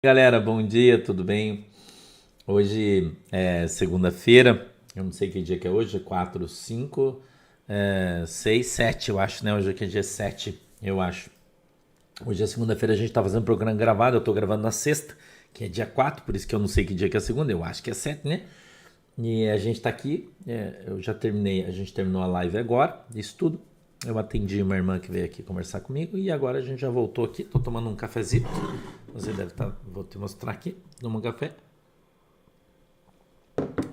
Galera, bom dia, tudo bem? Hoje é segunda-feira, eu não sei que dia que é hoje, é 4, 5, 6, 7, eu acho, né? Hoje aqui é dia 7, eu acho. Hoje é segunda-feira, a gente tá fazendo programa gravado, eu tô gravando na sexta, que é dia 4, por isso que eu não sei que dia que é segunda, eu acho que é 7, né? E a gente tá aqui, eu já terminei, a gente terminou a live agora, isso tudo. Eu atendi uma irmã que veio aqui conversar comigo e agora a gente já voltou aqui, tô tomando um cafezinho. Você deve estar, vou te mostrar aqui, toma um café.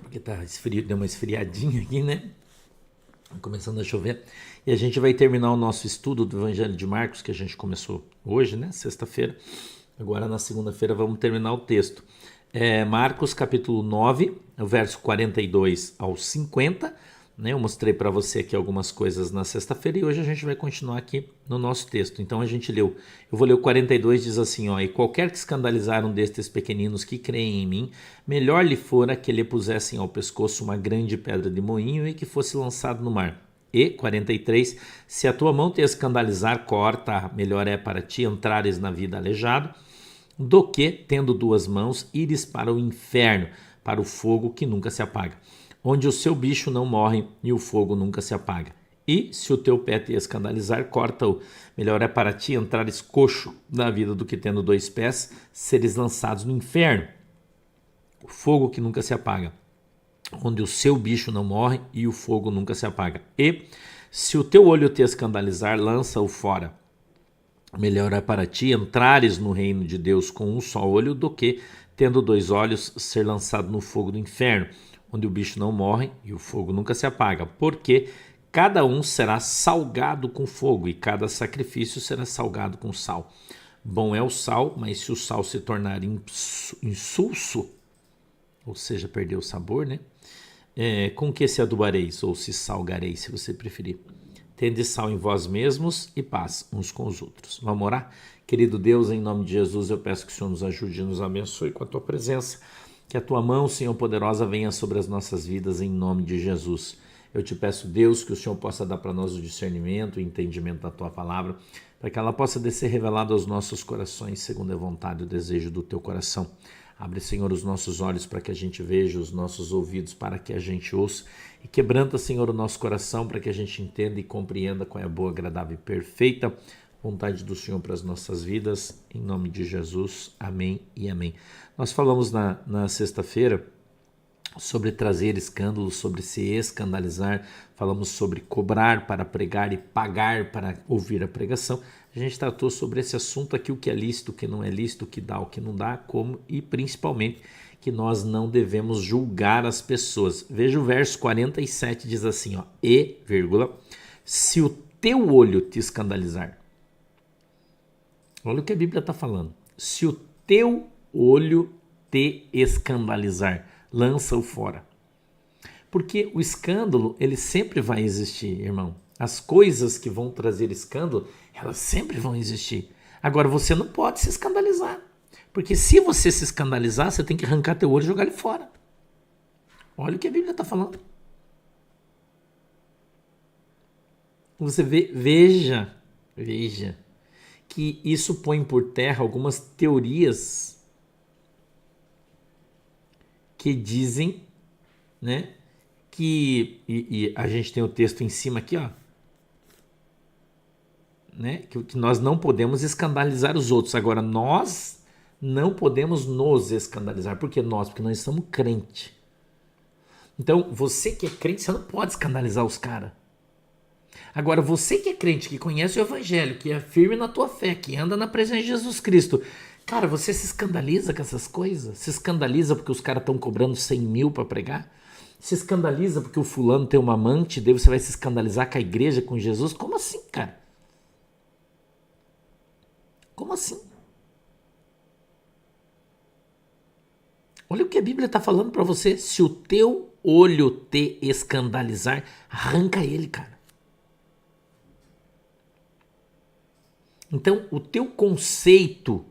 Porque tá esfrio, deu uma esfriadinha aqui, né? Começando a chover. E a gente vai terminar o nosso estudo do Evangelho de Marcos, que a gente começou hoje, né? Sexta-feira. Agora na segunda-feira vamos terminar o texto. Marcos capítulo 9, o verso 42 ao 50. Né? Eu mostrei para você aqui algumas coisas na sexta-feira e hoje a gente vai continuar aqui no nosso texto. Então a gente leu, eu vou ler o 42, diz assim, ó: E qualquer que escandalizar um destes pequeninos que creem em mim, melhor lhe fora que lhe pusessem ao pescoço uma grande pedra de moinho e que fosse lançado no mar. E 43, se a tua mão te escandalizar, corta, melhor é para ti entrares na vida aleijado, do que, tendo duas mãos, ires para o inferno, para o fogo que nunca se apaga, onde o seu bicho não morre e o fogo nunca se apaga. E se o teu pé te escandalizar, corta-o. Melhor é para ti entrares coxo na vida do que, tendo dois pés, seres lançados no inferno, o fogo que nunca se apaga, onde o seu bicho não morre e o fogo nunca se apaga. E se o teu olho te escandalizar, lança-o fora. Melhor é para ti entrares no reino de Deus com um só olho do que, tendo dois olhos, ser lançado no fogo do inferno, onde o bicho não morre e o fogo nunca se apaga, porque cada um será salgado com fogo e cada sacrifício será salgado com sal. Bom é o sal, mas se o sal se tornar insulso, ou seja, perder o sabor, né? Com que se adubareis, ou se salgareis, se você preferir. Tende sal em vós mesmos e paz uns com os outros. Vamos orar? Querido Deus, em nome de Jesus, eu peço que o Senhor nos ajude e nos abençoe com a tua presença. Que a tua mão, Senhor poderosa, venha sobre as nossas vidas em nome de Jesus. Eu te peço, Deus, que o Senhor possa dar para nós o discernimento e entendimento da tua palavra, para que ela possa ser revelada aos nossos corações, segundo a vontade e o desejo do teu coração. Abre, Senhor, os nossos olhos para que a gente veja, os nossos ouvidos para que a gente ouça. E quebranta, Senhor, o nosso coração para que a gente entenda e compreenda qual é a boa, agradável e perfeita vontade do Senhor para as nossas vidas. Em nome de Jesus. Amém e amém. Nós falamos na sexta-feira sobre trazer escândalos, sobre se escandalizar, falamos sobre cobrar para pregar e pagar para ouvir a pregação. A gente tratou sobre esse assunto aqui, o que é lícito, o que não é lícito, o que dá, o que não dá, como e principalmente que nós não devemos julgar as pessoas. Veja o verso 47, diz assim, ó, e, vírgula, se o teu olho te escandalizar. Olha o que a Bíblia está falando. Se o teu olho te escandalizar, lança-o fora. Porque o escândalo, ele sempre vai existir, irmão. As coisas que vão trazer escândalo, elas sempre vão existir. Agora, você não pode se escandalizar. Porque se você se escandalizar, você tem que arrancar teu olho e jogar ele fora. Olha o que a Bíblia está falando. Você veja que isso põe por terra algumas teorias que dizem, né, e a gente tem o texto em cima aqui, ó, né, que nós não podemos escandalizar os outros. Agora, nós não podemos nos escandalizar. Por que nós? Porque nós somos crente. Então, você que é crente, você não pode escandalizar os caras. Agora, você que é crente, que conhece o evangelho, que é firme na tua fé, que anda na presença de Jesus Cristo, cara, você se escandaliza com essas coisas? Se escandaliza porque os caras estão cobrando 100 mil para pregar? Se escandaliza porque o fulano tem uma amante, daí você vai se escandalizar com a igreja, com Jesus? Como assim, cara? Como assim? Olha o que a Bíblia está falando para você. Se o teu olho te escandalizar, arranca ele, cara. Então, o teu conceito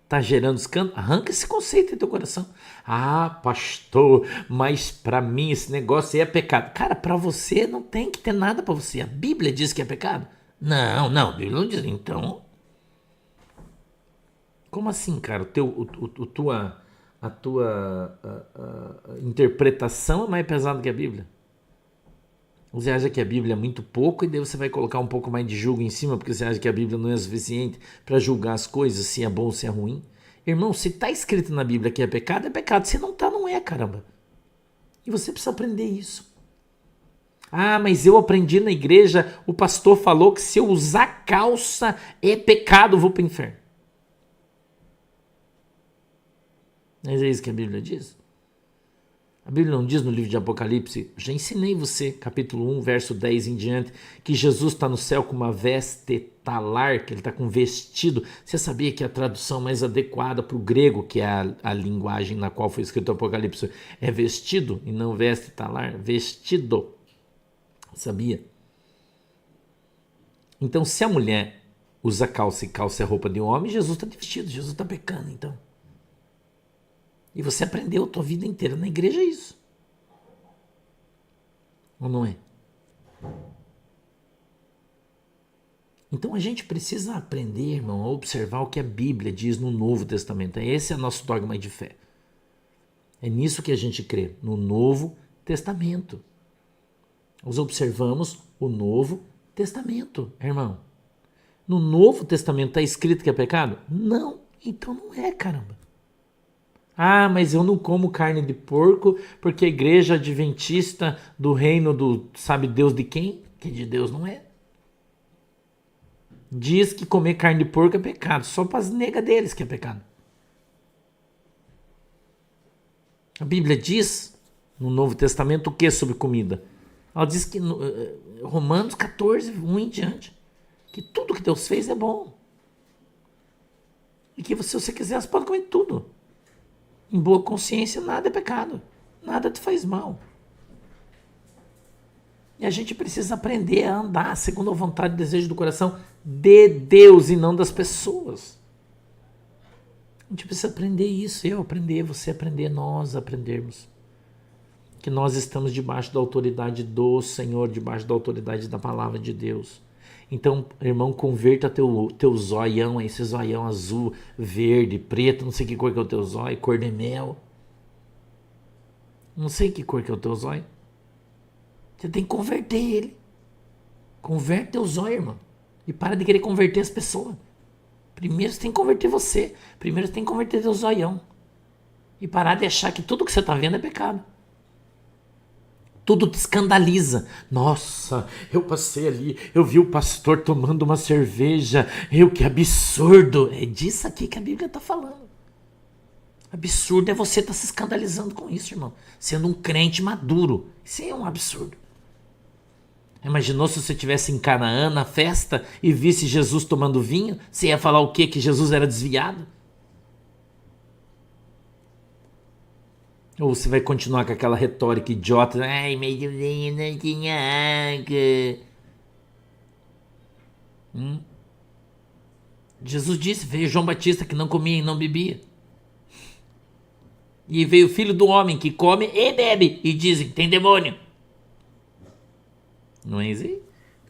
está gerando escândalo? Arranca esse conceito em teu coração. Ah, pastor, mas para mim esse negócio aí é pecado. Cara, para você não tem que ter nada para você. A Bíblia diz que é pecado? Não, a Bíblia não diz. Então, Como assim, cara? A tua interpretação é mais pesada que a Bíblia? Você acha que a Bíblia é muito pouco e daí você vai colocar um pouco mais de julgo em cima porque você acha que a Bíblia não é suficiente para julgar as coisas, se é bom ou se é ruim? Irmão, se está escrito na Bíblia que é pecado, é pecado. Se não está, não é, caramba. E você precisa aprender isso. Ah, mas eu aprendi na igreja, o pastor falou que se eu usar calça é pecado, eu vou para o inferno. Mas é isso que a Bíblia diz? A Bíblia não diz no livro de Apocalipse, já ensinei você, capítulo 1, verso 10 em diante, que Jesus está no céu com uma veste talar, que ele está com vestido. Você sabia que a tradução mais adequada para o grego, que é a linguagem na qual foi escrito o Apocalipse, é vestido e não veste talar? Vestido. Sabia? Então, se a mulher usa calça e calça é roupa de homem, Jesus está de vestido, Jesus está pecando, então. E você aprendeu a tua vida inteira na igreja isso. Ou não é? Então a gente precisa aprender, irmão, a observar o que a Bíblia diz no Novo Testamento. Esse é o nosso dogma de fé. É nisso que a gente crê, no Novo Testamento. Nós observamos o Novo Testamento, irmão. No Novo Testamento está escrito que é pecado? Não. Então não é, caramba. Ah, mas eu não como carne de porco porque a igreja adventista do reino do sabe Deus de quem? Que de Deus não é. Diz que comer carne de porco é pecado, só para as negas deles que é pecado. A Bíblia diz no Novo Testamento o que sobre comida? Ela diz que Romanos 14, 1 em diante, que tudo que Deus fez é bom. E que se você quiser, você pode comer tudo. Em boa consciência, nada é pecado. Nada te faz mal. E a gente precisa aprender a andar segundo a vontade e desejo do coração de Deus e não das pessoas. A gente precisa aprender isso. Eu aprender, você aprender, nós aprendermos. Que nós estamos debaixo da autoridade do Senhor, debaixo da autoridade da palavra de Deus. Então, irmão, converta teu zoião, esse zoião azul, verde, preto, não sei que cor que é o teu zóio, cor de mel. Não sei que cor que é o teu zóio. Você tem que converter ele. Converte teu zóio, irmão. E para de querer converter as pessoas. Primeiro você tem que converter você. Primeiro você tem que converter teu zoião. E parar de achar que tudo que você está vendo é pecado. Tudo te escandaliza. Nossa, eu passei ali, eu vi o pastor tomando uma cerveja. Que absurdo. É disso aqui que a Bíblia está falando. Absurdo é você estar se escandalizando com isso, irmão. Sendo um crente maduro. Isso é um absurdo. Imaginou se você estivesse em Canaã, na festa, e visse Jesus tomando vinho? Você ia falar o quê? Que Jesus era desviado? Ou você vai continuar com aquela retórica idiota? Ai, mas eu não tinha água. Jesus disse, veio João Batista que não comia e não bebia. E veio o filho do homem que come e bebe. E dizem, tem demônio. Não é isso?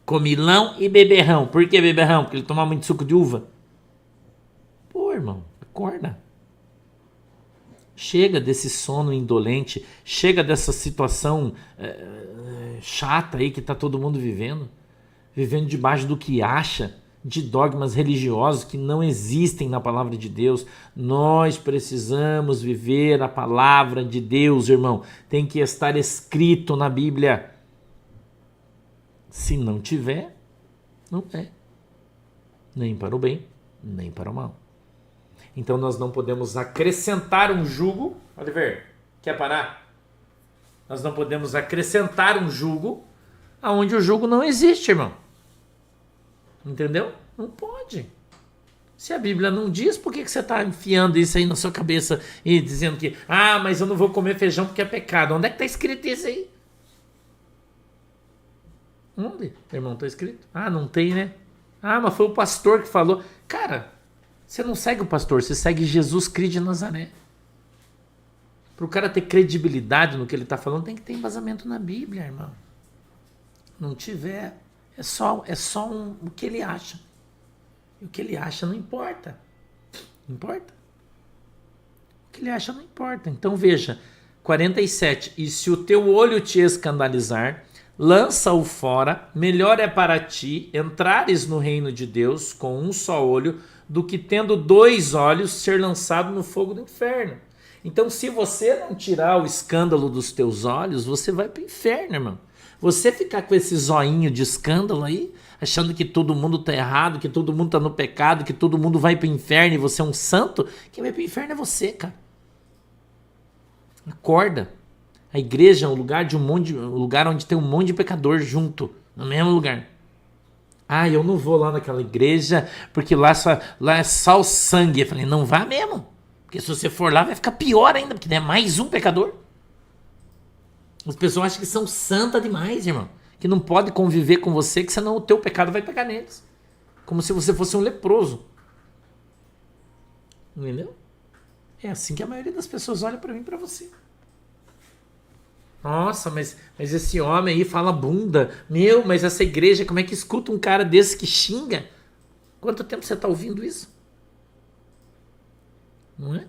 Comilão e beberrão. Por que beberrão? Porque ele toma muito suco de uva. Pô, irmão, acorda. Chega desse sono indolente, chega dessa situação chata aí que está todo mundo vivendo debaixo do que acha, de dogmas religiosos que não existem na palavra de Deus. Nós precisamos viver a palavra de Deus, irmão. Tem que estar escrito na Bíblia. Se não tiver, não é. Nem para o bem, nem para o mal. Então nós não podemos acrescentar um jugo. Oliver, quer parar? Nós não podemos acrescentar um jugo aonde o jugo não existe, irmão. Entendeu? Não pode. Se a Bíblia não diz, por que você está enfiando isso aí na sua cabeça e dizendo que, mas eu não vou comer feijão porque é pecado? Onde é que está escrito isso aí? Onde, irmão, está escrito? Não tem, né? Mas foi o pastor que falou. Cara, você não segue o pastor, você segue Jesus Cristo de Nazaré. Para o cara ter credibilidade no que ele está falando, tem que ter embasamento na Bíblia, irmão. Não tiver, é só o que ele acha. E o que ele acha não importa. Não importa. O que ele acha não importa. Então veja, 47. E se o teu olho te escandalizar, lança-o fora, melhor é para ti entrares no reino de Deus com um só olho, do que tendo 2 olhos ser lançado no fogo do inferno. Então, se você não tirar o escândalo dos teus olhos, você vai para o inferno, irmão. Você ficar com esse zoinho de escândalo aí, achando que todo mundo tá errado, que todo mundo tá no pecado, que todo mundo vai para o inferno e você é um santo, quem vai para o inferno é você, cara. Acorda. A igreja é um lugar onde tem um monte de pecador junto, no mesmo lugar. Ah, eu não vou lá naquela igreja porque lá é só o sangue. Eu falei, não vá mesmo. Porque se você for lá vai ficar pior ainda, porque é mais um pecador. As pessoas acham que são santas demais, irmão. Que não pode conviver com você, que senão o teu pecado vai pegar neles. Como se você fosse um leproso. Entendeu? É assim que a maioria das pessoas olha para mim e para você. Nossa, mas esse homem aí fala bunda. Meu, mas essa igreja, como é que escuta um cara desse que xinga? Quanto tempo você está ouvindo isso? Não é?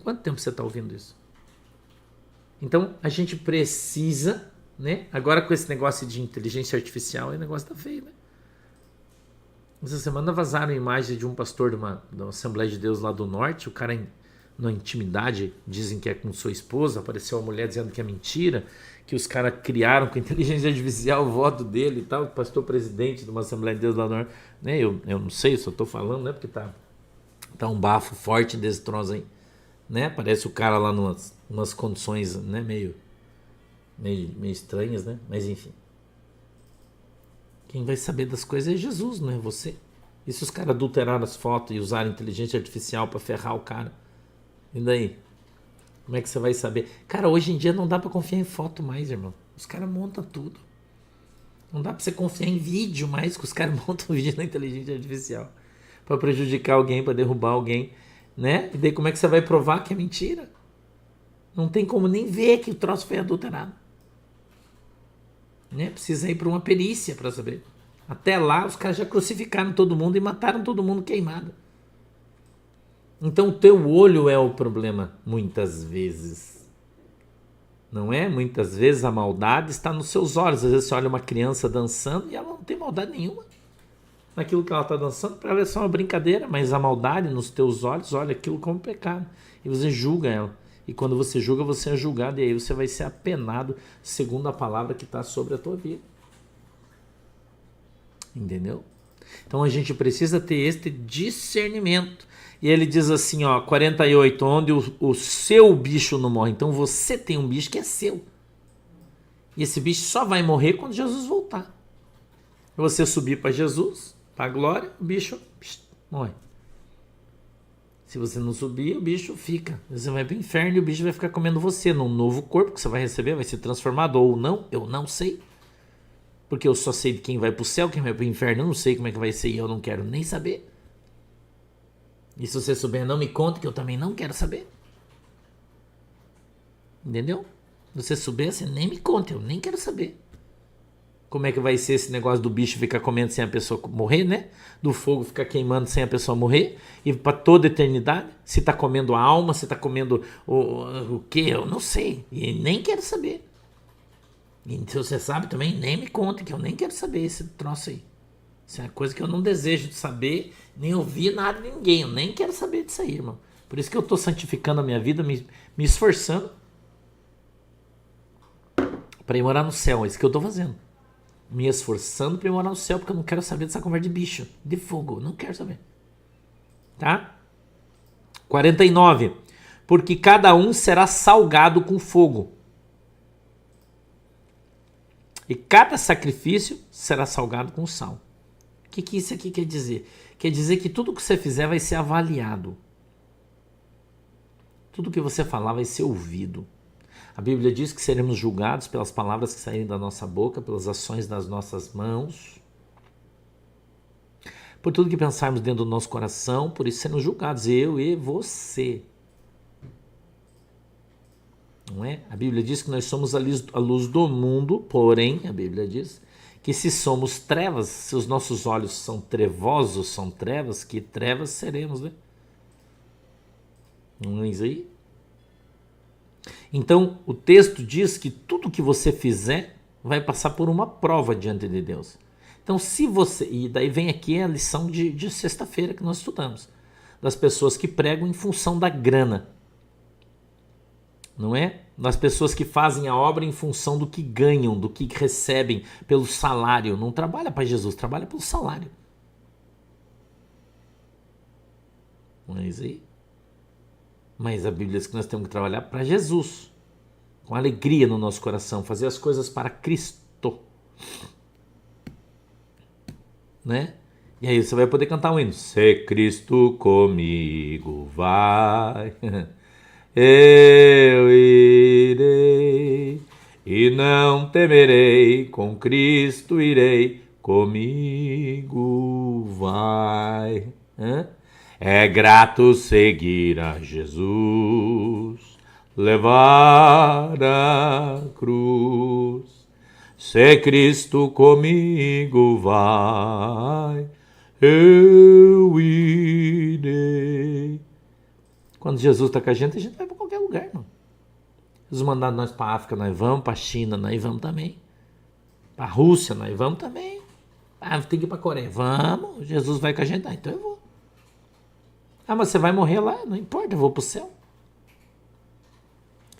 Quanto tempo você está ouvindo isso? Então, a gente precisa, né? Agora com esse negócio de inteligência artificial, o negócio tá feio, né? Essa semana vazaram imagem de um pastor de uma Assembleia de Deus lá do Norte, o cara na intimidade, dizem que é com sua esposa, apareceu uma mulher dizendo que é mentira, que os caras criaram com inteligência artificial o voto dele e tal, o pastor presidente de uma Assembleia de Deus lá do Norte, né? Eu não sei, só tô falando, né? Porque tá um bafo forte desse troço aí, né? Parece o cara lá numas condições, né? Meio estranhas, né? Mas enfim. Quem vai saber das coisas é Jesus, não é você. E se os caras adulteraram as fotos e usaram inteligência artificial para ferrar o cara? E daí? Como é que você vai saber? Cara, hoje em dia não dá para confiar em foto mais, irmão. Os caras montam tudo. Não dá para você confiar em vídeo mais, que os caras montam vídeo na inteligência artificial para prejudicar alguém, para derrubar alguém, né? E daí como é que você vai provar que é mentira? Não tem como nem ver que o troço foi adulterado. Né? Precisa ir para uma perícia para saber. Até lá os caras já crucificaram todo mundo e mataram todo mundo queimado. Então o teu olho é o problema muitas vezes. Não é? Muitas vezes a maldade está nos seus olhos. Às vezes você olha uma criança dançando e ela não tem maldade nenhuma. Naquilo que ela está dançando, para ela é só uma brincadeira, mas a maldade nos teus olhos, olha aquilo como pecado. E você julga ela. E quando você julga, você é julgado, e aí você vai ser apenado segundo a palavra que está sobre a tua vida. Entendeu? Então a gente precisa ter este discernimento. E ele diz assim, ó, 48, onde o seu bicho não morre. Então você tem um bicho que é seu. E esse bicho só vai morrer quando Jesus voltar. Você subir para Jesus, para a glória, o bicho morre. Se você não subir, o bicho fica. Você vai para o inferno e o bicho vai ficar comendo você num novo corpo que você vai receber, vai ser transformado ou não, eu não sei. Porque eu só sei de quem vai para o céu, quem vai para o inferno, eu não sei como é que vai ser e eu não quero nem saber. E se você souber, não me conta, que eu também não quero saber. Entendeu? Se você souber, você nem me conta, eu nem quero saber. Como é que vai ser esse negócio do bicho ficar comendo sem a pessoa morrer, né? Do fogo ficar queimando sem a pessoa morrer. E para toda a eternidade. Se tá comendo a alma, se tá comendo o quê? Eu não sei. E nem quero saber. E se você sabe também, nem me conta, que eu nem quero saber esse troço aí. Isso é uma coisa que eu não desejo de saber, nem ouvir nada de ninguém. Eu nem quero saber disso aí, irmão. Por isso que eu tô santificando a minha vida, me esforçando para ir morar no céu. É isso que eu tô fazendo. Me esforçando para ir morar no céu, porque eu não quero saber dessa conversa de bicho, de fogo. Não quero saber. Tá? 49. Porque cada um será salgado com fogo. E cada sacrifício será salgado com sal. O que isso aqui quer dizer? Quer dizer que tudo que você fizer vai ser avaliado. Tudo que você falar vai ser ouvido. A Bíblia diz que seremos julgados pelas palavras que saírem da nossa boca, pelas ações das nossas mãos, por tudo que pensarmos dentro do nosso coração, por isso seremos julgados, eu e você. Não é? A Bíblia diz que nós somos a luz do mundo, porém, a Bíblia diz que se somos trevas, se os nossos olhos são trevosos, são trevas, que trevas seremos, né? Não é isso aí? Então, o texto diz que tudo que você fizer vai passar por uma prova diante de Deus. Então, se você... E daí vem aqui a lição de sexta-feira que nós estudamos. Das pessoas que pregam em função da grana. Não é? Das pessoas que fazem a obra em função do que ganham, do que recebem pelo salário. Não trabalha para Jesus, trabalha pelo salário. Não é isso aí? Mas a Bíblia diz que nós temos que trabalhar para Jesus, com alegria no nosso coração, fazer as coisas para Cristo, né? E aí você vai poder cantar um hino. Se Cristo comigo vai, eu irei, e não temerei, com Cristo irei, comigo vai. É grato seguir a Jesus, levar a cruz. Se Cristo comigo vai, eu irei. Quando Jesus está com a gente vai para qualquer lugar, não. Jesus mandar nós para a África, nós vamos. Para a China, nós vamos também. Para a Rússia, nós vamos também. Tem que ir para a Coreia, vamos. Jesus vai com a gente, então eu vou. Mas você vai morrer lá, não importa, eu vou para o céu.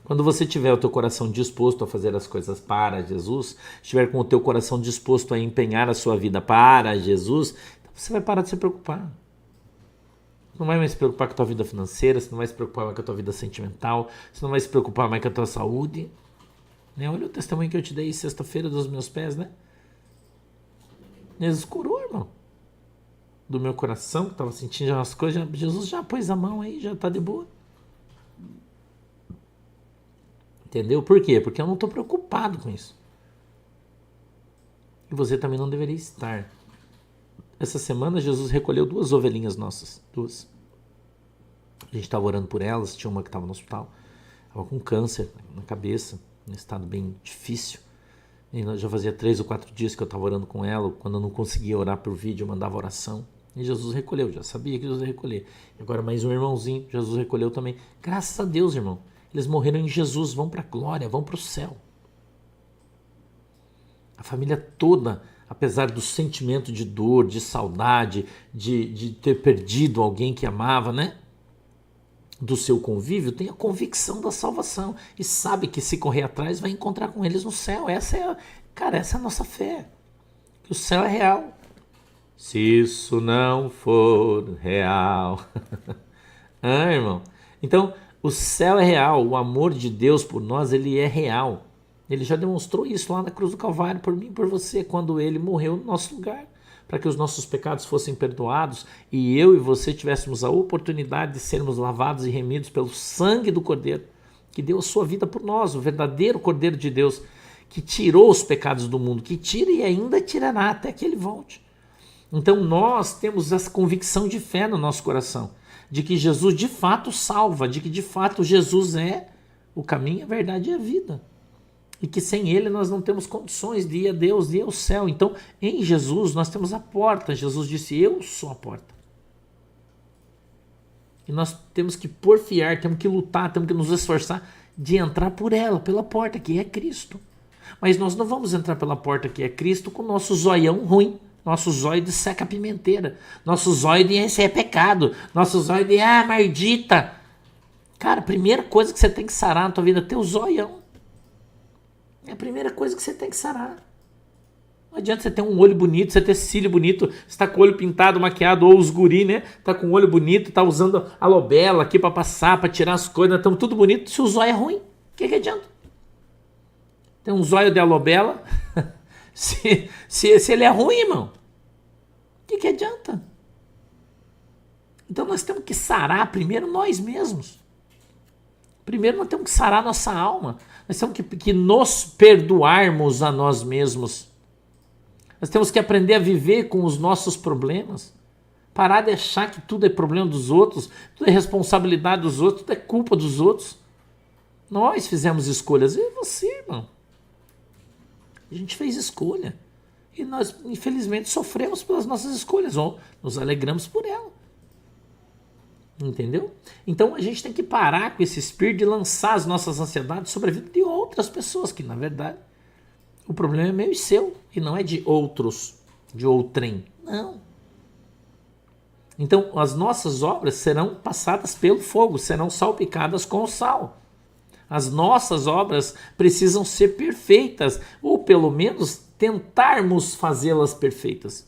Quando você tiver o teu coração disposto a fazer as coisas para Jesus, estiver com o teu coração disposto a empenhar a sua vida para Jesus, então você vai parar de se preocupar. Você não vai mais se preocupar com a tua vida financeira, você não vai se preocupar mais com a tua vida sentimental, você não vai se preocupar mais com a tua saúde. Né? Olha o testemunho que eu te dei sexta-feira dos meus pés, né? Jesus curou, irmão. Do meu coração, que estava sentindo as coisas, Jesus já pôs a mão aí, já está de boa. Entendeu? Por quê? Porque eu não estou preocupado com isso. E você também não deveria estar. Essa semana Jesus recolheu 2 ovelhinhas nossas. 2. A gente estava orando por elas, tinha uma que estava no hospital, estava com câncer na cabeça, em estado bem difícil. E já fazia 3 ou 4 dias que eu estava orando com ela. Quando eu não conseguia orar por vídeo, eu mandava oração. E Jesus recolheu, já sabia que Jesus ia recolher. E agora mais um irmãozinho, Jesus recolheu também. Graças a Deus, irmão. Eles morreram em Jesus, vão para a glória, vão para o céu. A família toda, apesar do sentimento de dor, de saudade, de ter perdido alguém que amava, né? Do seu convívio, tem a convicção da salvação. E sabe que se correr atrás vai encontrar com eles no céu. Essa é a nossa fé. Que o céu é real. Se isso não for real. Irmão? Então, o céu é real, o amor de Deus por nós, ele é real. Ele já demonstrou isso lá na cruz do Calvário, por mim e por você, quando ele morreu no nosso lugar, para que os nossos pecados fossem perdoados e eu e você tivéssemos a oportunidade de sermos lavados e remidos pelo sangue do Cordeiro, que deu a sua vida por nós, o verdadeiro Cordeiro de Deus, que tirou os pecados do mundo, que tira e ainda tirará até que ele volte. Então nós temos essa convicção de fé no nosso coração, de que Jesus de fato salva, de que de fato Jesus é o caminho, a verdade e a vida. E que sem ele nós não temos condições de ir a Deus, de ir ao céu. Então em Jesus nós temos a porta. Jesus disse, eu sou a porta. E nós temos que porfiar, temos que lutar, temos que nos esforçar de entrar por ela, pela porta que é Cristo. Mas nós não vamos entrar pela porta que é Cristo com o nosso zoião ruim. Nosso zóio de seca pimenteira. Nosso zóio de esse é pecado. Nosso zóio de maldita. Cara, a primeira coisa que você tem que sarar na tua vida é teu zoião. É a primeira coisa que você tem que sarar. Não adianta você ter um olho bonito, você ter cílio bonito, você tá com o olho pintado, maquiado, ou os guri, né? Tá com o olho bonito, tá usando alobela aqui pra passar, pra tirar as coisas, estamos tudo bonito. Se o zóio é ruim, o que adianta? Tem um zóio de alobela... Se ele é ruim, irmão, o que adianta? Então nós temos que sarar primeiro nós mesmos. Primeiro nós temos que sarar nossa alma. Nós temos que nos perdoarmos a nós mesmos. Nós temos que aprender a viver com os nossos problemas. Parar de achar que tudo é problema dos outros, tudo é responsabilidade dos outros, tudo é culpa dos outros. Nós fizemos escolhas. E você, irmão? A gente fez escolha. E nós, infelizmente, sofremos pelas nossas escolhas. Ou nos alegramos por ela. Entendeu? Então a gente tem que parar com esse espírito de lançar as nossas ansiedades sobre a vida de outras pessoas, que na verdade o problema é meu e seu, e não é de outros, de outrem. Não. Então as nossas obras serão passadas pelo fogo, serão salpicadas com o sal. As nossas obras precisam ser perfeitas, ou pelo menos tentarmos fazê-las perfeitas,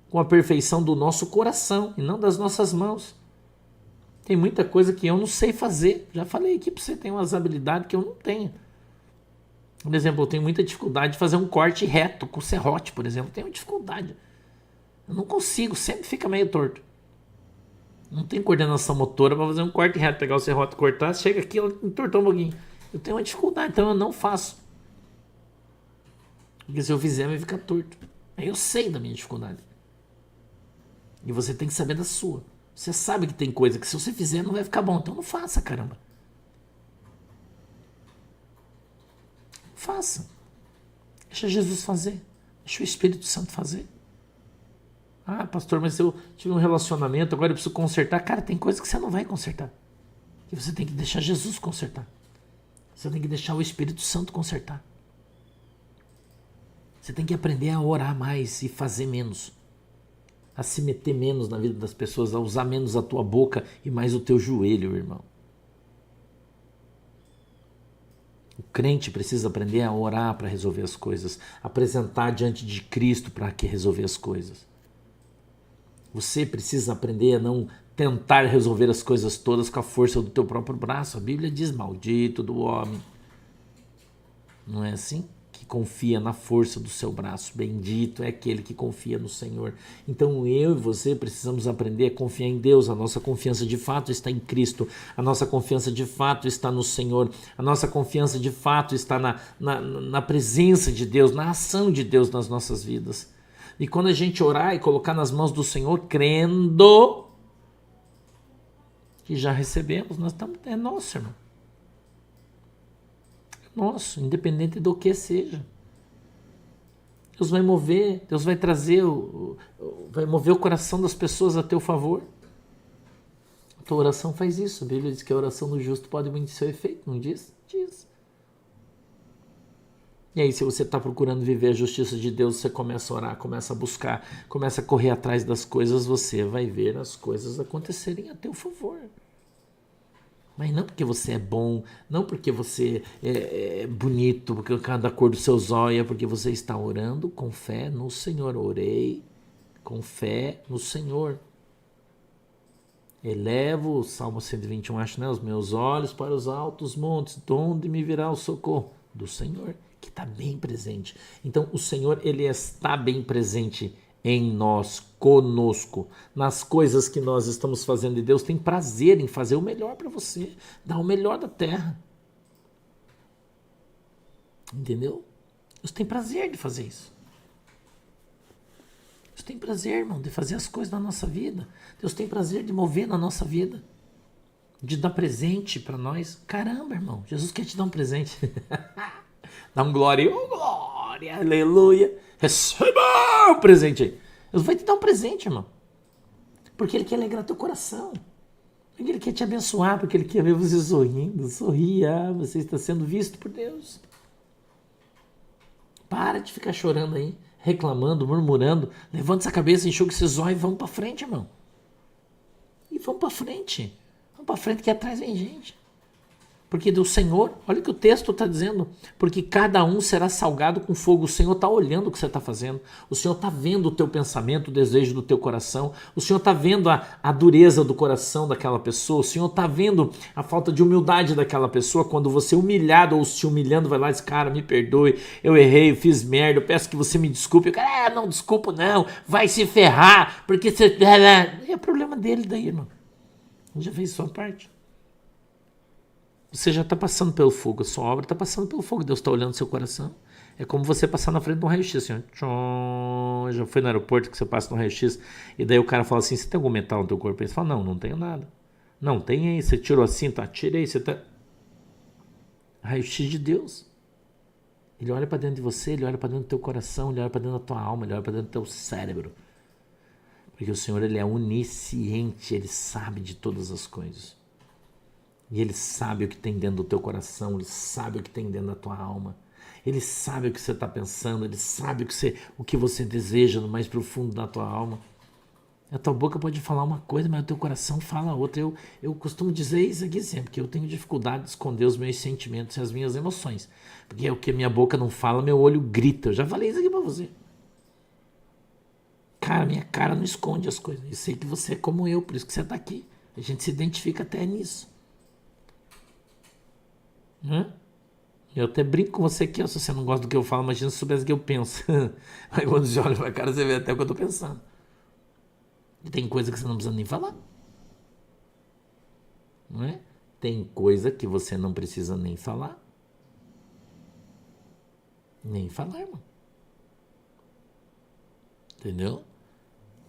com a perfeição do nosso coração e não das nossas mãos. Tem muita coisa que eu não sei fazer. Já falei aqui para você, tem umas habilidades que eu não tenho. Por exemplo, eu tenho muita dificuldade de fazer um corte reto com serrote, por exemplo. Eu tenho dificuldade. Eu não consigo, sempre fica meio torto. Não tenho coordenação motora para fazer um corte reto, pegar o serrote e cortar, chega aqui, ela entortou um pouquinho. Eu tenho uma dificuldade, então eu não faço. Porque se eu fizer, vai ficar torto. Aí eu sei da minha dificuldade. E você tem que saber da sua. Você sabe que tem coisa que se você fizer não vai ficar bom, então não faça, caramba. Faça. Deixa Jesus fazer. Deixa o Espírito Santo fazer. Ah, pastor, mas eu tive um relacionamento, agora eu preciso consertar. Cara, tem coisa que você não vai consertar. Que você tem que deixar Jesus consertar. Você tem que deixar o Espírito Santo consertar. Você tem que aprender a orar mais e fazer menos. A se meter menos na vida das pessoas, a usar menos a tua boca e mais o teu joelho, irmão. O crente precisa aprender a orar para resolver as coisas, apresentar diante de Cristo para que resolver as coisas. Você precisa aprender a não tentar resolver as coisas todas com a força do teu próprio braço. A Bíblia diz, maldito do homem. Não é assim? Que confia na força do seu braço. Bendito é aquele que confia no Senhor. Então eu e você precisamos aprender a confiar em Deus. A nossa confiança de fato está em Cristo. A nossa confiança de fato está no Senhor. A nossa confiança de fato está na presença de Deus, na ação de Deus nas nossas vidas. E quando a gente orar e colocar nas mãos do Senhor, crendo que já recebemos, nós estamos, é nosso, irmão. Nosso, independente do que seja. Deus vai mover, Deus vai trazer, vai mover o coração das pessoas a teu favor. A tua oração faz isso. A Bíblia diz que a oração do justo pode muito seu efeito, não diz? Diz. E aí, se você está procurando viver a justiça de Deus, você começa a orar, começa a buscar, começa a correr atrás das coisas, você vai ver as coisas acontecerem a teu favor. Mas não porque você é bom, não porque você é bonito, porque cada cor do seu zóio, é porque você está orando com fé no Senhor. Orei com fé no Senhor. Elevo, o Salmo 121, acho, né? Os meus olhos para os altos montes, de onde me virá o socorro? Do Senhor, que está bem presente. Então, o Senhor, ele está bem presente em nós, conosco, nas coisas que nós estamos fazendo. E Deus tem prazer em fazer o melhor para você, dar o melhor da terra. Entendeu? Deus tem prazer de fazer isso. Deus tem prazer, irmão, de fazer as coisas na nossa vida. Deus tem prazer de mover na nossa vida, de dar presente para nós. Caramba, irmão, Jesus quer te dar um presente. Dá um glória, oh, glória, aleluia. Receba o presente aí. Deus vai te dar um presente, irmão. Porque Ele quer alegrar teu coração. Porque Ele quer te abençoar, porque Ele quer ver você sorrindo. Sorria, você está sendo visto por Deus. Para de ficar chorando aí, reclamando, murmurando. Levanta essa cabeça, enxuga esses olhos e vamos para frente, irmão. E vamos para frente. Vamos para frente que atrás vem gente. Porque do Senhor, olha o que o texto está dizendo, porque cada um será salgado com fogo. O Senhor está olhando o que você está fazendo, o Senhor está vendo o teu pensamento, o desejo do teu coração, o Senhor está vendo a dureza do coração daquela pessoa, o Senhor está vendo a falta de humildade daquela pessoa, quando você humilhado ou se humilhando vai lá e diz, cara, me perdoe, eu errei, eu fiz merda, eu peço que você me desculpe. O cara, não, desculpa não, vai se ferrar, porque você... É problema dele daí, irmão. Já fez sua parte. Você já está passando pelo fogo, a sua obra está passando pelo fogo, Deus está olhando seu coração. É como você passar na frente de um raio-x, assim, ó. Já foi no aeroporto que você passa no raio-x, e daí o cara fala assim, você tem algum metal no teu corpo? Aí você fala, não, não tenho nada. Não, tem aí, você tirou assim, tá, tirei, você tá... Raio-x de Deus. Ele olha para dentro de você, ele olha para dentro do teu coração, ele olha para dentro da tua alma, ele olha para dentro do teu cérebro. Porque o Senhor, Ele é onisciente, Ele sabe de todas as coisas. E Ele sabe o que tem dentro do teu coração, Ele sabe o que tem dentro da tua alma. Ele sabe o que você está pensando, Ele sabe o que você deseja no mais profundo da tua alma. A tua boca pode falar uma coisa, mas o teu coração fala outra. Eu costumo dizer isso aqui sempre, que eu tenho dificuldade de esconder os meus sentimentos e as minhas emoções. Porque o que a minha boca não fala, meu olho grita. Eu já falei isso aqui pra você. Cara, minha cara não esconde as coisas. Eu sei que você é como eu, por isso que você tá aqui. A gente se identifica até nisso. Eu até brinco com você aqui, se você não gosta do que eu falo, imagina se soubesse o que eu penso. Aí quando você olha pra cara, você vê até o que eu tô pensando. E tem coisa que você não precisa nem falar. Não é? Tem coisa que você não precisa nem falar. Nem falar, irmão. Entendeu?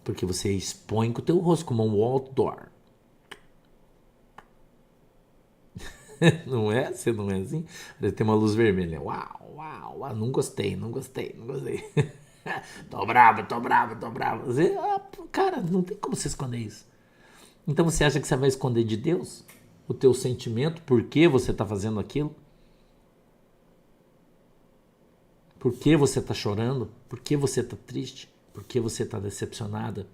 Porque você expõe com o teu rosto como um outdoor. Não é? Você não é assim? Tem uma luz vermelha. Uau, uau, uau. Não gostei. Tô bravo. Você, cara, não tem como você esconder isso. Então você acha que você vai esconder de Deus o teu sentimento? Por que você está fazendo aquilo? Por que você está chorando? Por que você está triste? Por que você está decepcionada?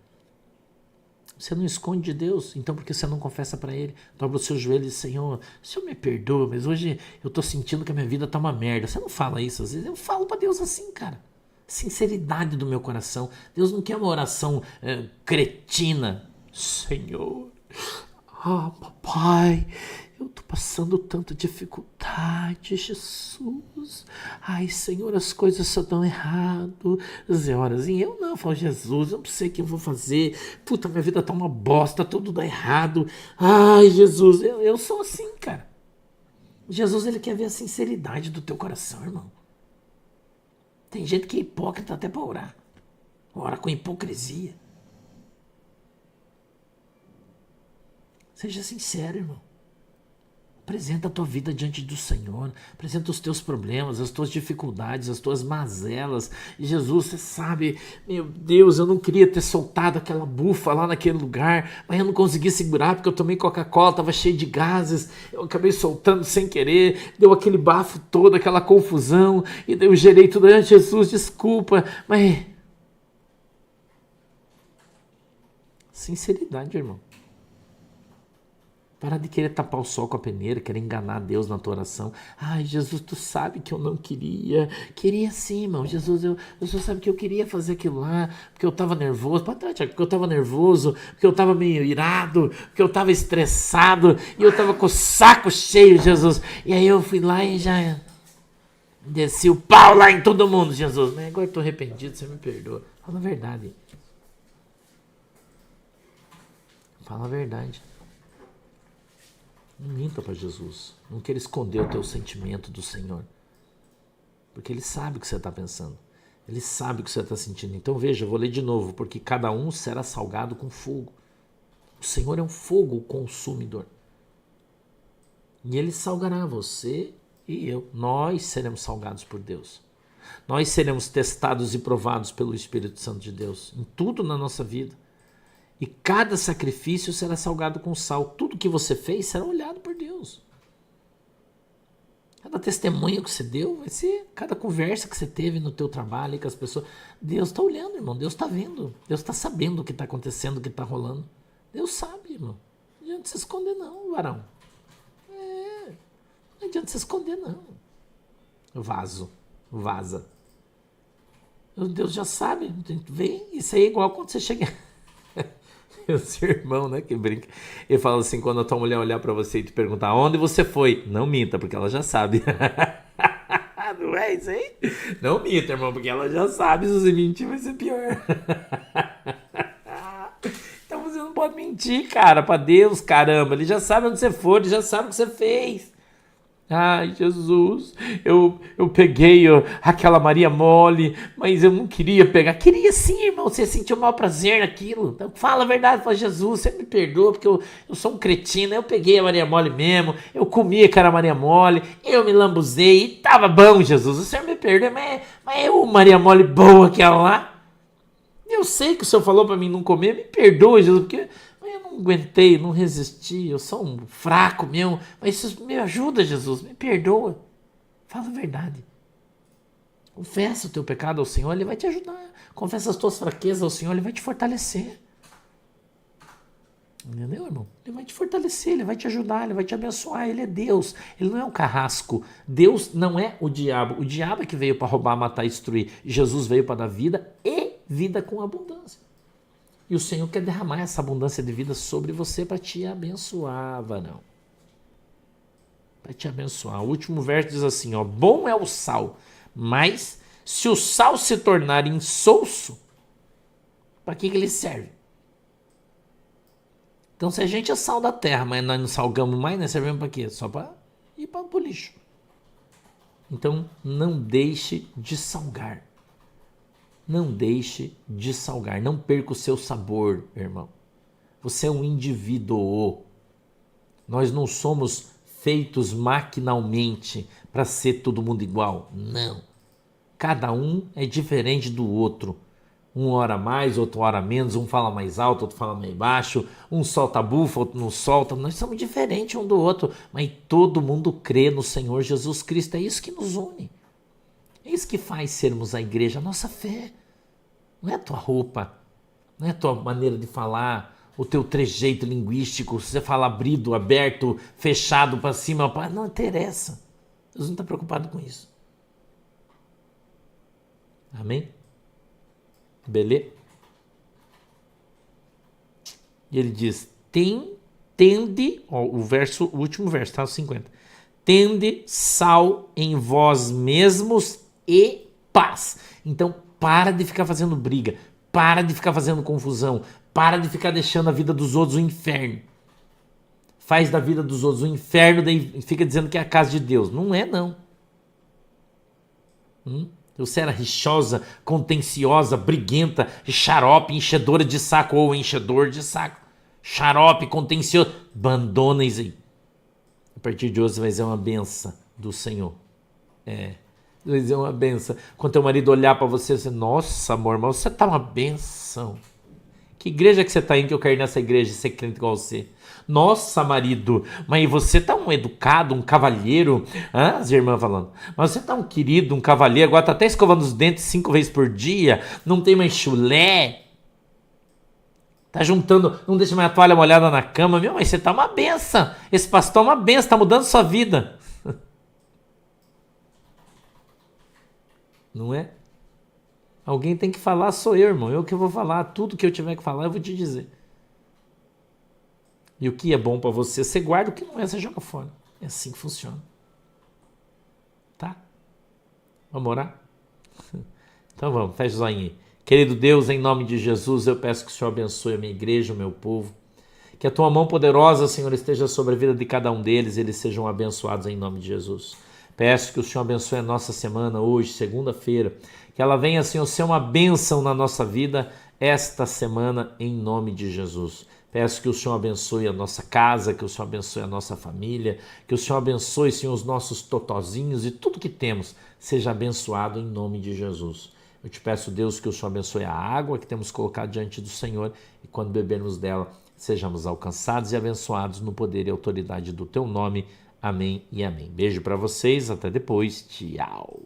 Você não esconde de Deus, então por que você não confessa para Ele? Dobra o seu joelho e diz, Senhor, o Senhor me perdoa, mas hoje eu estou sentindo que a minha vida está uma merda. Você não fala isso, às vezes eu falo para Deus assim, cara. Sinceridade do meu coração. Deus não quer uma oração cretina. Senhor, papai, eu tô passando tanta dificuldade, Jesus. Ai, Senhor, as coisas só dão errado. Zé horazinha, eu não, falo, Jesus, eu não sei o que eu vou fazer. Puta, minha vida tá uma bosta, tudo dá errado. Ai, Jesus, eu sou assim, cara. Jesus, ele quer ver a sinceridade do teu coração, irmão. Tem gente que é hipócrita até pra orar. Ora com hipocrisia. Seja sincero, irmão. Apresenta a tua vida diante do Senhor. Apresenta os teus problemas, as tuas dificuldades, as tuas mazelas. E Jesus, você sabe, meu Deus, eu não queria ter soltado aquela bufa lá naquele lugar, mas eu não consegui segurar porque eu tomei Coca-Cola, estava cheio de gases, eu acabei soltando sem querer, deu aquele bafo todo, aquela confusão, e daí eu gerei tudo. Jesus, desculpa, mas... Sinceridade, irmão. Para de querer tapar o sol com a peneira, querer enganar Deus na tua oração. Ai, Jesus, tu sabe que eu não queria. Queria sim, irmão. Jesus, eu só sabe que eu queria fazer aquilo lá, porque eu estava nervoso. Para trás, porque eu estava nervoso, porque eu estava meio irado, porque eu estava estressado, e eu estava com o saco cheio, Jesus. E aí eu fui lá e já desci o pau lá em todo mundo, Jesus. Mas agora eu estou arrependido, você me perdoa. Fala a verdade. Fala a verdade. Não minta para Jesus. Não queira esconder o teu sentimento do Senhor. Porque Ele sabe o que você está pensando. Ele sabe o que você está sentindo. Então veja, eu vou ler de novo. Porque cada um será salgado com fogo. O Senhor é um fogo consumidor. E Ele salgará você e eu. Nós seremos salgados por Deus. Nós seremos testados e provados pelo Espírito Santo de Deus. Em tudo na nossa vida. E cada sacrifício será salgado com sal. Tudo que você fez será olhado por Deus. Cada testemunho que você deu vai ser, cada conversa que você teve no teu trabalho com as pessoas. Deus está olhando, irmão. Deus está vendo. Deus está sabendo o que está acontecendo, o que está rolando. Deus sabe, irmão. Não adianta se esconder não, varão. Não adianta se esconder não. Vaza. Deus já sabe. Vem, isso aí é igual quando você chega... O seu irmão, né, que brinca. Ele fala assim, quando a tua mulher olhar pra você e te perguntar onde você foi, não minta, porque ela já sabe. Não é isso aí? Não minta, irmão, porque ela já sabe. Se você mentir, vai ser pior. Então você não pode mentir, cara, pra Deus, caramba. Ele já sabe onde você foi, ele já sabe o que você fez. Ai, Jesus, eu peguei aquela Maria Mole, mas eu não queria pegar. Queria sim, irmão, você sentiu mau prazer naquilo. Então fala a verdade, fala, Jesus, você me perdoa, porque eu sou um cretino, eu peguei a Maria Mole mesmo, eu comi aquela Maria Mole, eu me lambuzei e tava bom, Jesus, o Senhor me perdoa, mas é uma Maria Mole boa aquela lá. eu sei que o Senhor falou para mim não comer, me perdoa, Jesus, porque eu não aguentei, não resisti, eu sou um fraco mesmo, mas isso me ajuda, Jesus, me perdoa. Fala a verdade. Confessa o teu pecado ao Senhor, Ele vai te ajudar. Confessa as tuas fraquezas ao Senhor, Ele vai te fortalecer. Entendeu, irmão? Ele vai te fortalecer, Ele vai te ajudar, Ele vai te abençoar. Ele é Deus, Ele não é um carrasco. Deus não é o diabo. O diabo é que veio para roubar, matar e destruir. Jesus veio para dar vida e vida com abundância. E o Senhor quer derramar essa abundância de vida sobre você para te abençoar, varão. Para te abençoar. O último verso diz assim, ó, bom é o sal, mas se o sal se tornar insosso, para que ele serve? Então, se a gente é sal da terra, mas nós não salgamos mais, nós servimos para quê? Só para ir para o lixo. Então, não deixe de salgar. Não deixe de salgar. Não perca o seu sabor, irmão. Você é um indivíduo. Nós não somos feitos maquinalmente para ser todo mundo igual. Não. Cada um é diferente do outro. Um ora mais, outro ora menos, um fala mais alto, outro fala mais baixo, um solta bufa, outro não solta. Nós somos diferentes um do outro, mas todo mundo crê no Senhor Jesus Cristo. É isso que nos une. É isso que faz sermos a igreja, a nossa fé. Não é a tua roupa, não é a tua maneira de falar, o teu trejeito linguístico, se você fala abrido, aberto, fechado, para cima, não interessa. Deus não está preocupado com isso. Amém? Beleza? E ele diz, tende, ó, o último verso, tá? O 50. Tende sal em vós mesmos e paz. Então, para de ficar fazendo briga, para de ficar fazendo confusão, para de ficar deixando a vida dos outros um inferno. Faz da vida dos outros um inferno, daí fica dizendo que é a casa de Deus. Não é, não. Você era rixosa, contenciosa, briguenta, xarope, enchedora de saco ou enchedor de saco. Xarope, contencioso. Abandona isso aí. A partir de hoje vai ser uma benção do Senhor. Vai ser uma benção. Quando teu marido olhar para você, você, nossa, amor, mas você tá uma benção. Que igreja que você tá indo que eu quero ir nessa igreja e ser crente igual você? Nossa, marido, mas você tá um educado, um cavalheiro, as irmãs falando, mas você tá um querido, um cavalheiro, agora tá até escovando os dentes 5 vezes por dia, não tem mais chulé, tá juntando, não deixa mais a toalha molhada na cama, meu, mas você tá uma benção, esse pastor é uma benção, tá mudando sua vida. Não é? Alguém tem que falar, sou eu, irmão, eu que vou falar, tudo que eu tiver que falar eu vou te dizer. E o que é bom para você guarda, o que não é, você joga fora. É assim que funciona. Tá? Vamos orar? Então vamos, fecha o zoinho aí. Querido Deus, em nome de Jesus, eu peço que o Senhor abençoe a minha igreja, o meu povo. Que a tua mão poderosa, Senhor, esteja sobre a vida de cada um deles, eles sejam abençoados em nome de Jesus. Peço que o Senhor abençoe a nossa semana hoje, segunda-feira. Que ela venha, Senhor, ser uma bênção na nossa vida esta semana, em nome de Jesus. Peço que o Senhor abençoe a nossa casa, que o Senhor abençoe a nossa família, que o Senhor abençoe, Senhor, os nossos totozinhos e tudo que temos seja abençoado em nome de Jesus. Eu te peço, Deus, que o Senhor abençoe a água que temos colocado diante do Senhor e quando bebermos dela, sejamos alcançados e abençoados no poder e autoridade do teu nome. Amém e amém. Beijo para vocês, até depois. Tchau.